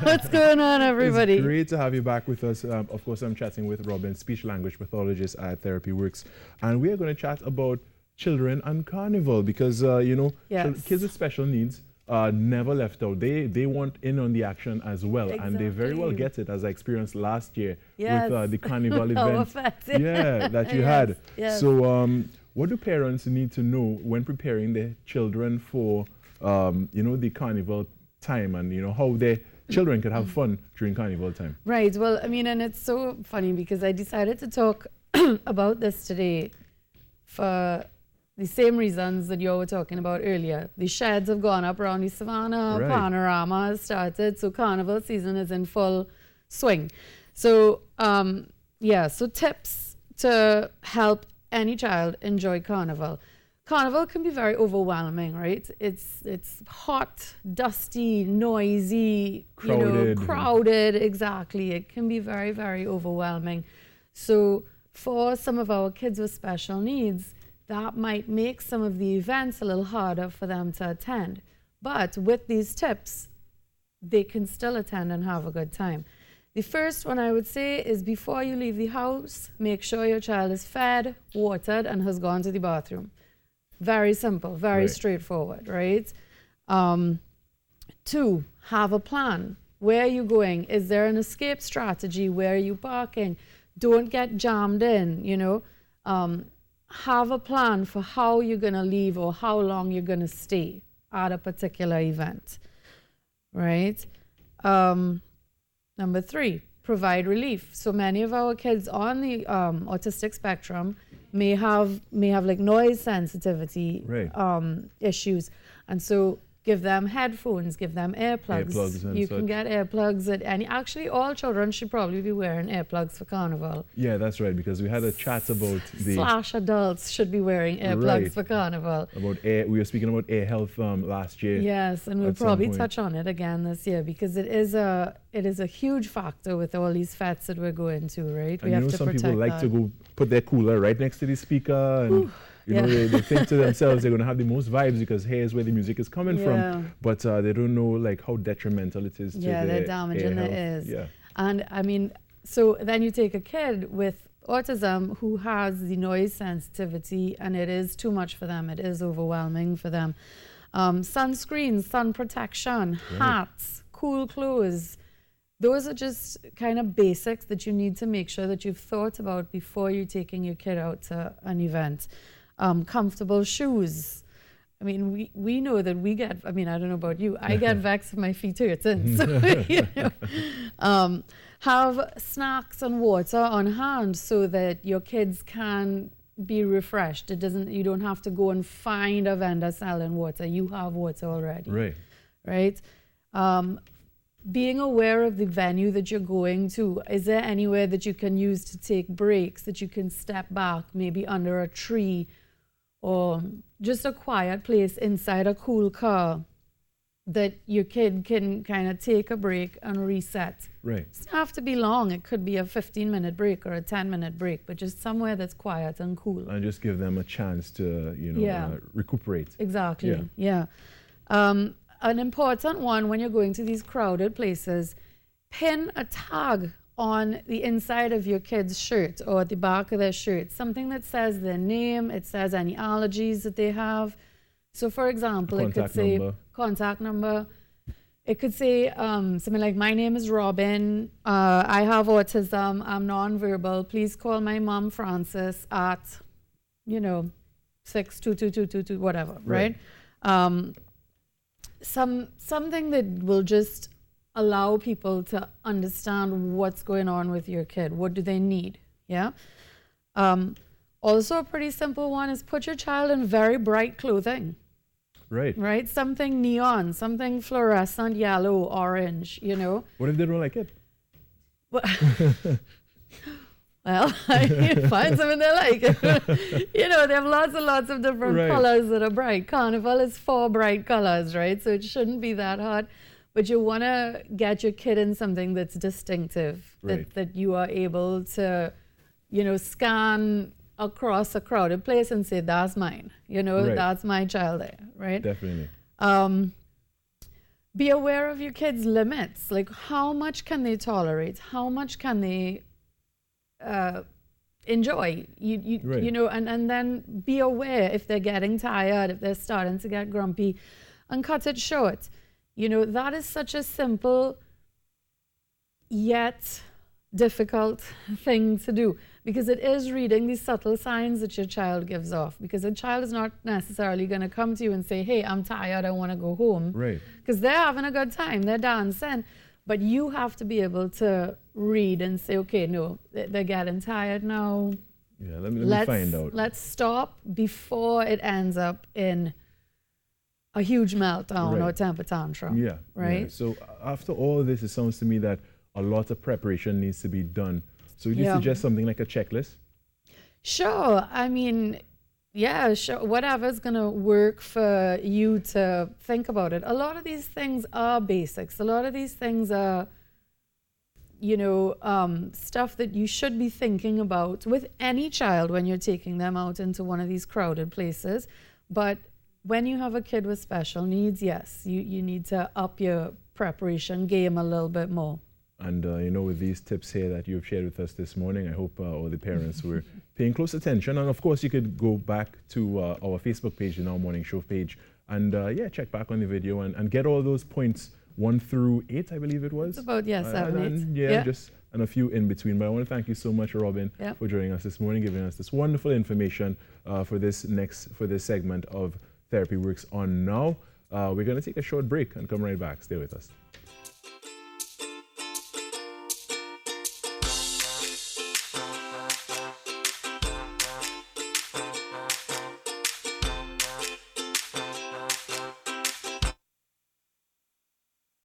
What's going on, everybody? It's great to have you back with us. Of course, I'm chatting with Robin, speech language pathologist at Therapy Works, and we are going to chat about children and Carnival because Yes. kids with special needs are never left out. They want in on the action as well, and they very well Exactly. get it, as I experienced last year Yes. with the Carnival Our event. fest. Yeah, that you Yes, had. yes. So, what do parents need to know when preparing their children for the Carnival time, and how their children can have fun during Carnival time? Right. Well, I mean, and it's so funny because I decided to talk about this today for the same reasons that you were talking about earlier. The sheds have gone up around the savannah, Right. panorama has started, so Carnival season is in full swing. So, so tips to help any child enjoy Carnival. Carnival can be very overwhelming, right? It's hot, dusty, noisy, crowded, exactly. It can be very, very overwhelming. So for some of our kids with special needs, that might make some of the events a little harder for them to attend. But with these tips, they can still attend and have a good time. The first one I would say is before you leave the house, make sure your child is fed, watered, and has gone to the bathroom. Very simple, very Right. straightforward, right? 2, have a plan. Where are you going? Is there an escape strategy? Where are you parking? Don't get jammed in, have a plan for how you're going to leave or how long you're going to stay at a particular event, right? Number 3, provide relief. So many of our kids on the autistic spectrum may have like noise sensitivity Right. issues, and so give them headphones, give them earplugs. Earplugs and You such. can get earplugs at any. Actually, all children should probably be wearing earplugs for Carnival. Yeah, that's right, because we had a chat about Slash adults should be wearing earplugs Right. for Carnival. about air. We were speaking about air health last year. Yes, and we'll at some probably point. touch on it again this year because it is a huge factor with all these fets that we're going to, right? And some people like to go put their cooler right next to the speaker, and they think to themselves they're going to have the most vibes because here's where the music is coming from, but they don't know like how detrimental it is to they're damaging their ears. Yeah. And I mean, so then you take a kid with autism who has the noise sensitivity and it is too much for them. It is overwhelming for them. Sunscreen, sun protection, hats, cool clothes. Those are just kind of basics that you need to make sure that you've thought about before you're taking your kid out to an event. Comfortable shoes. I mean, we know that we get, I mean, I don't know about you, I get vexed if my feet hurting. So, have snacks and water on hand so that your kids can be refreshed. You don't have to go and find a vendor selling water. You have water already. Right. Being aware of the venue that you're going to. Is there anywhere that you can use to take breaks, that you can step back, maybe under a tree, or just a quiet place inside a cool car that your kid can kind of take a break and reset? Right. It doesn't have to be long. It could be a 15-minute break or a 10-minute break, but just somewhere that's quiet and cool. And just give them a chance to, recuperate. Exactly. Yeah. An important one when you're going to these crowded places, pin a tag on the inside of your kid's shirt or the back of their shirt, something that says their name, it says any allergies that they have. So for example, it could say contact number. It could say something like, my name is Robin, I have autism, I'm nonverbal, please call my mom Frances at, 62222, whatever, right? Something that will just allow people to understand what's going on with your kid. What do they need? Yeah. Also, a pretty simple one is put your child in very bright clothing. Right. Something neon, something fluorescent, yellow, orange. What if they don't like it? Well, find something they like. They have lots and lots of different colors that are bright. Carnival is 4 bright colors, right? So it shouldn't be that hard. But you want to get your kid in something that's distinctive, that you are able to, scan across a crowded place and say, that's mine. That's my child there, right? Definitely. be aware of your kids' limits. Like, how much can they tolerate? How much can they enjoy? Right. You know, and then be aware if they're getting tired, if they're starting to get grumpy, and cut it short. You know, that is such a simple yet difficult thing to do, because it is reading these subtle signs that your child gives off, because a child is not necessarily going to come to you and say, hey, I'm tired, I want to go home, Right. because they're having a good time, they're dancing, but you have to be able to read and say, okay, no, they're getting tired now. Yeah, let me find out. Let's stop before it ends up in a huge meltdown or temper tantrum. Yeah. Right. Yeah. So after all this, it sounds to me that a lot of preparation needs to be done. So would you suggest something like a checklist? Sure. I mean, yeah, sure. Whatever's going to work for you to think about it. A lot of these things are basics. A lot of these things are, you know, stuff that you should be thinking about with any child when you're taking them out into one of these crowded places. But when you have a kid with special needs, yes, you need to up your preparation game a little bit more. And, you know, with these tips here that you've shared with us this morning, I hope all the parents were paying close attention. And, of course, you could go back to our Facebook page, the Now Morning Show page, and, yeah, check back on the video and get all those points 1 through 8, I believe it was. It's about, 7, 8. Yeah, just and a few in between. But I want to thank you so much, Robin, for joining us this morning, giving us this wonderful information for this segment of Therapy Works on Now. We're going to take a short break and come right back. Stay with us.